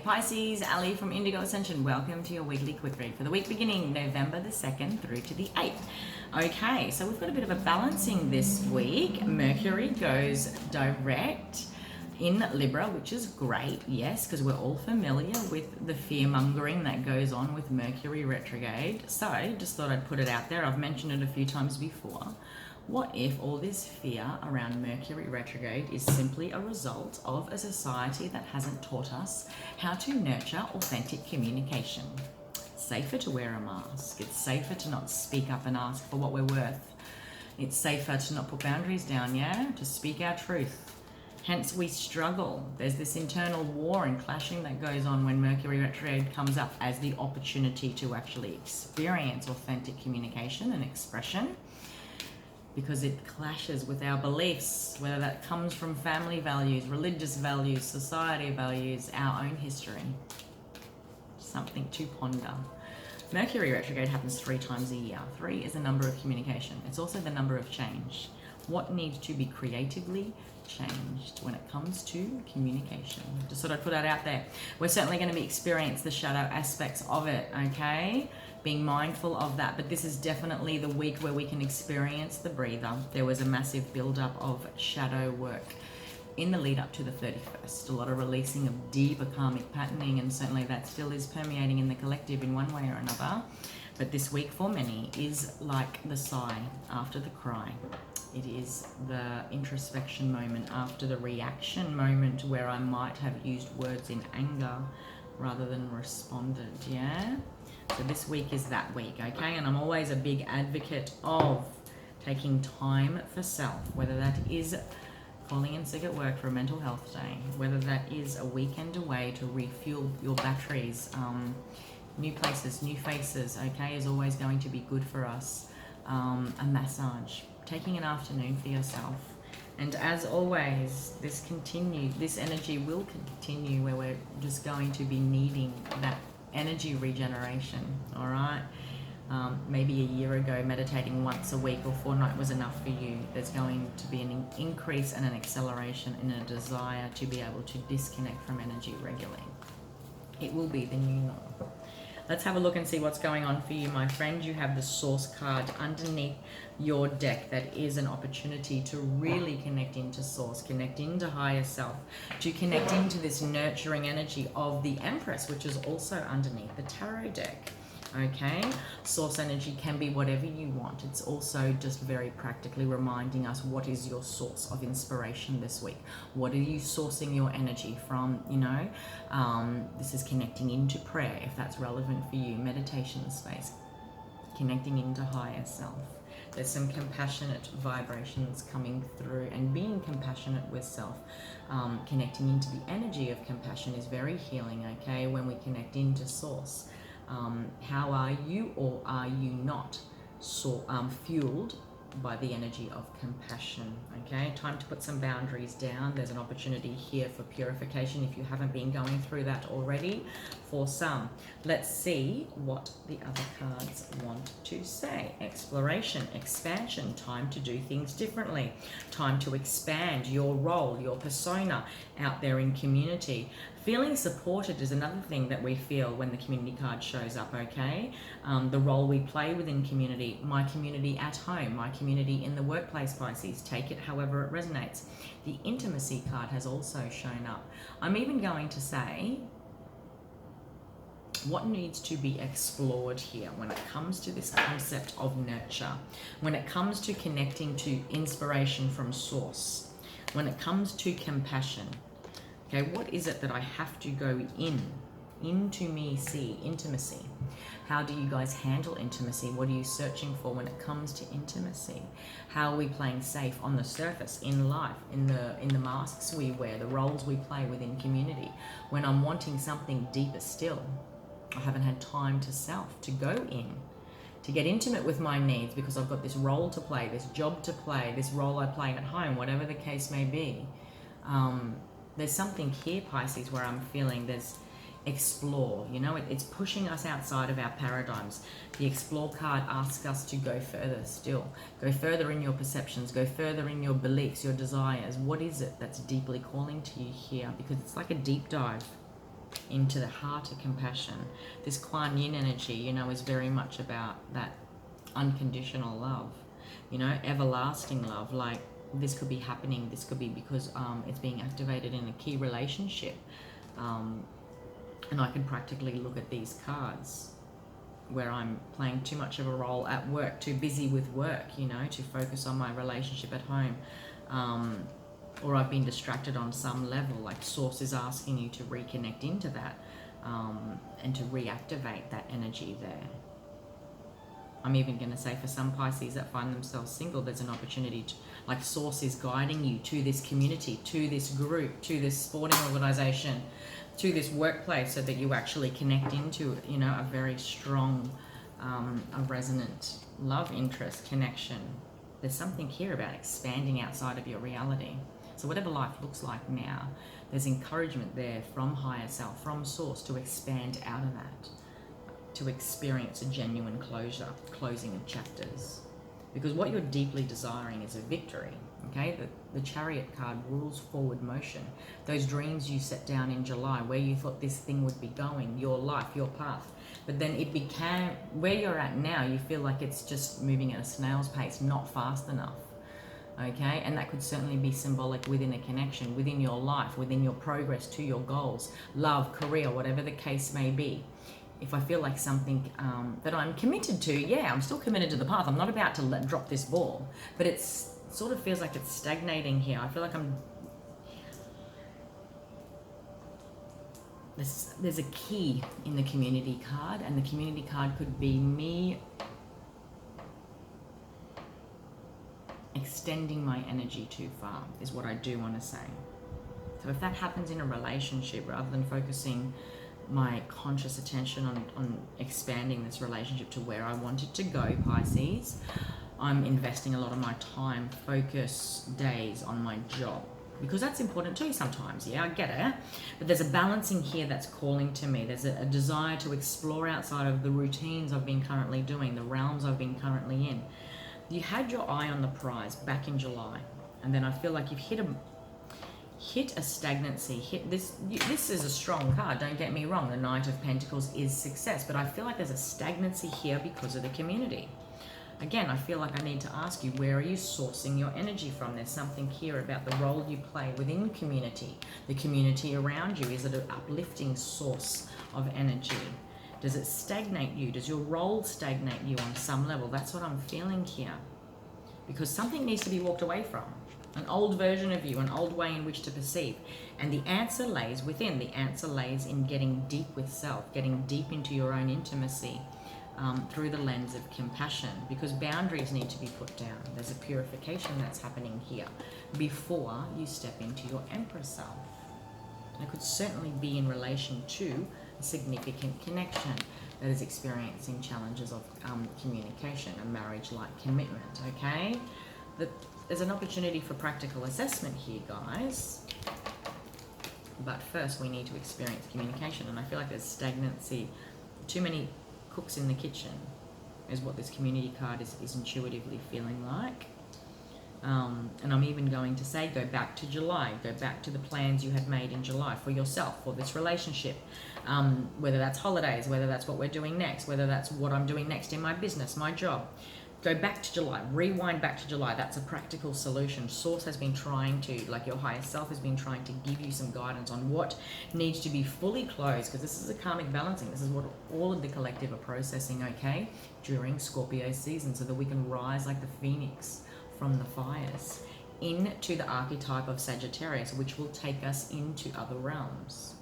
Pisces, Ali from Indigo Ascension. Welcome to your weekly quick read for the week beginning November the 2nd through to the 8th. Okay, so we've got a bit of a balancing this week. Mercury goes direct in Libra, which is great, yes, because we're all familiar with the fear-mongering that goes on with Mercury retrograde. So just thought I'd put it out there. I've mentioned it a few times before. What if all this fear around Mercury retrograde is simply a result of a society that hasn't taught us how to nurture authentic communication? It's safer to wear a mask. It's safer to not speak up and ask for what we're worth. It's safer to not put boundaries down, yeah? To speak our truth. Hence we struggle. There's this internal war and clashing that goes on when Mercury retrograde comes up as the opportunity to actually experience authentic communication and expression, because it clashes with our beliefs, whether that comes from family values, religious values, society values, our own history. Something to ponder. Mercury retrograde happens 3 times a year. 3 is the number of communication. It's also the number of change. What needs to be creatively changed when it comes to communication? Just thought I'd put that out there. We're certainly going to be experiencing the shadow aspects of it, okay? Being mindful of that, but this is definitely the week where we can experience the breather. There was a massive build-up of shadow work in the lead up to the 31st. A lot of releasing of deeper karmic patterning, and certainly that still is permeating in the collective in one way or another. But this week for many is like the sigh after the cry. It is the introspection moment after the reaction moment, where I might have used words in anger rather than responded, yeah? So this week is that week, okay? And I'm always a big advocate of taking time for self, whether that is calling in sick at work for a mental health day, whether that is a weekend away to refuel your batteries. New places, new faces, okay, is always going to be good for us. A massage, taking an afternoon for yourself. And as always, this energy will continue where we're just going to be needing that energy regeneration, all right? Maybe a year ago, meditating once a week or fortnight was enough for you. There's going to be an increase and an acceleration in a desire to be able to disconnect from energy regularly. It will be the new norm. Let's have a look and see what's going on for you, my friend. You have the Source card underneath your deck. That is an opportunity to really connect into Source, connect into higher self, to connect into this nurturing energy of the Empress, which is also underneath the tarot deck. Okay, Source energy can be whatever you want. It's also just very practically reminding us, what is your source of inspiration this week? What are you sourcing your energy from? You know, this is connecting into prayer, if that's relevant for you. Meditation space, connecting into higher self. There's some compassionate vibrations coming through, and being compassionate with self, connecting into the energy of compassion is very healing, okay, when we connect into Source. How are you, or are you not fueled by the energy of compassion? Okay, time to put some boundaries down. There's an opportunity here for purification if you haven't been going through that already. For some, let's see what the other cards want to say. Exploration, expansion, time to do things differently, time to expand your role, your persona out there in community. Feeling supported is another thing that we feel when the community card shows up, okay? The role we play within community, my community at home, my community in the workplace, Pisces, take it however it resonates. The intimacy card has also shown up. I'm even going to say, what needs to be explored here when it comes to this concept of nurture, when it comes to connecting to inspiration from Source, when it comes to compassion? Okay, what is it that I have to go into me, see, intimacy? How do you guys handle intimacy? What are you searching for when it comes to intimacy? How are we playing safe on the surface, in life, in the masks we wear, the roles we play within community? When I'm wanting something deeper still, I haven't had time to self, to go in, to get intimate with my needs, because I've got this role to play, this job to play, this role I play at home, whatever the case may be. There's something here, Pisces, where I'm feeling there's explore, you know, it's pushing us outside of our paradigms. The Explore card asks us to go further still. Go further in your perceptions, go further in your beliefs, your desires. What is it that's deeply calling to you here? Because it's like a deep dive. into the heart of compassion. This Kuan Yin energy, you know, is very much about that unconditional love, you know, everlasting love. Like, this could be happening, this could be because it's being activated in a key relationship. And I can practically look at these cards where I'm playing too much of a role at work, too busy with work, you know, to focus on my relationship at home. Or I've been distracted on some level, like Source is asking you to reconnect into that and to reactivate that energy there. I'm even going to say for some Pisces that find themselves single, there's an opportunity to, like, Source is guiding you to this community, to this group, to this sporting organization, to this workplace, so that you actually connect into, you know, a very strong, a resonant love interest connection. There's something here about expanding outside of your reality. So whatever life looks like now, there's encouragement there from higher self, from Source, to expand out of that, to experience a genuine closing of chapters. Because what you're deeply desiring is a victory, okay? The Chariot card rules forward motion. Those dreams you set down in July, where you thought this thing would be going, your life, your path, but then it became, where you're at now, you feel like it's just moving at a snail's pace, not fast enough, okay? And that could certainly be symbolic within a connection, within your life, within your progress to your goals, love, career, whatever the case may be. If I feel like something that I'm committed to, yeah, I'm still committed to the path. I'm not about to drop this ball, but it sort of feels like it's stagnating here. I feel like there's a key in the community card, and the community card could be me extending my energy too far, is what I do want to say. So if that happens in a relationship, rather than focusing my conscious attention on expanding this relationship to where I want it to go, Pisces, I'm investing a lot of my time, focus, days on my job, because that's important too sometimes. Yeah, I get it, but there's a balancing here that's calling to me. There's a desire to explore outside of the routines I've been currently doing, the realms I've been currently in. You had your eye on the prize back in July, and then I feel like you've hit a stagnancy. This is a strong card, don't get me wrong. The Knight of Pentacles is success, but I feel like there's a stagnancy here because of the community. Again, I feel like I need to ask you, where are you sourcing your energy from? There's something here about the role you play within community, the community around you. Is it an uplifting source of energy? Does it stagnate you? Does your role stagnate you on some level? That's what I'm feeling here, because something needs to be walked away from. An old version of you, an old way in which to perceive. And the answer lays within. The answer lays in getting deep with self, getting deep into your own intimacy through the lens of compassion, because boundaries need to be put down. There's a purification that's happening here before you step into your Empress self. And it could certainly be in relation to a significant connection that is experiencing challenges of communication, a marriage-like commitment, okay? There's an opportunity for practical assessment here, guys. But first, we need to experience communication. And I feel like there's stagnancy. Too many cooks in the kitchen is what this community card is intuitively feeling like. And I'm even going to say, go back to July. Go back to the plans you had made in July for yourself, for this relationship. Whether that's holidays, whether that's what we're doing next, whether that's what I'm doing next in my business, my job. Go back to July, rewind back to July. That's a practical solution. Source has been trying to, like your higher self has been trying to give you some guidance on what needs to be fully closed, because this is a karmic balancing. This is what all of the collective are processing, okay, during Scorpio season, so that we can rise like the phoenix from the fires into the archetype of Sagittarius, which will take us into other realms.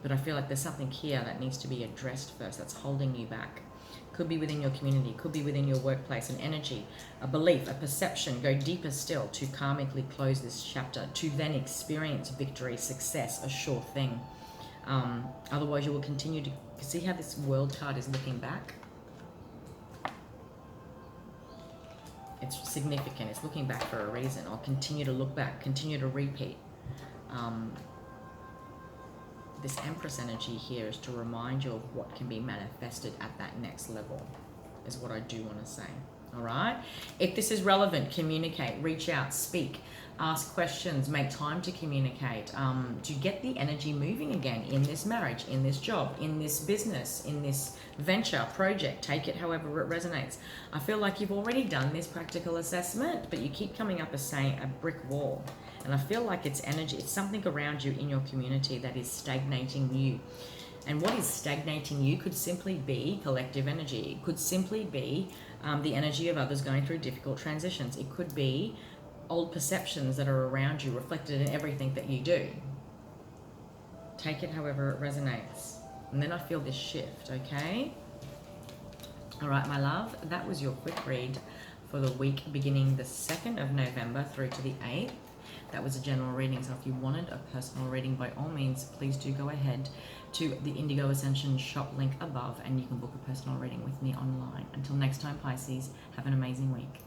But I feel like there's something here that needs to be addressed first, that's holding you back. Could be within your community, could be within your workplace, an energy, a belief, a perception. Go deeper still to karmically close this chapter, to then experience victory, success, a sure thing. Otherwise, you will continue to see how this World card is looking back. It's significant. It's looking back for a reason. I'll continue to look back, continue to repeat. This Empress energy here is to remind you of what can be manifested at that next level, is what I do want to say. All right. If this is relevant, communicate, reach out, speak, ask questions, make time to communicate, to get the energy moving again in this marriage, in this job, in this business, in this venture, project. Take it however it resonates. I feel like you've already done this practical assessment, but you keep coming up as saying a brick wall. And I feel like it's energy, it's something around you in your community that is stagnating you. And what is stagnating you could simply be collective energy. It could simply be the energy of others going through difficult transitions. It could be old perceptions that are around you, reflected in everything that you do. Take it however it resonates. And then I feel this shift, okay? All right, my love, that was your quick read for the week beginning the 2nd of November through to the 8th. That was a general reading, so if you wanted a personal reading, by all means, please do go ahead to the Indigo Ascension shop link above and you can book a personal reading with me online. Until next time, Pisces, have an amazing week.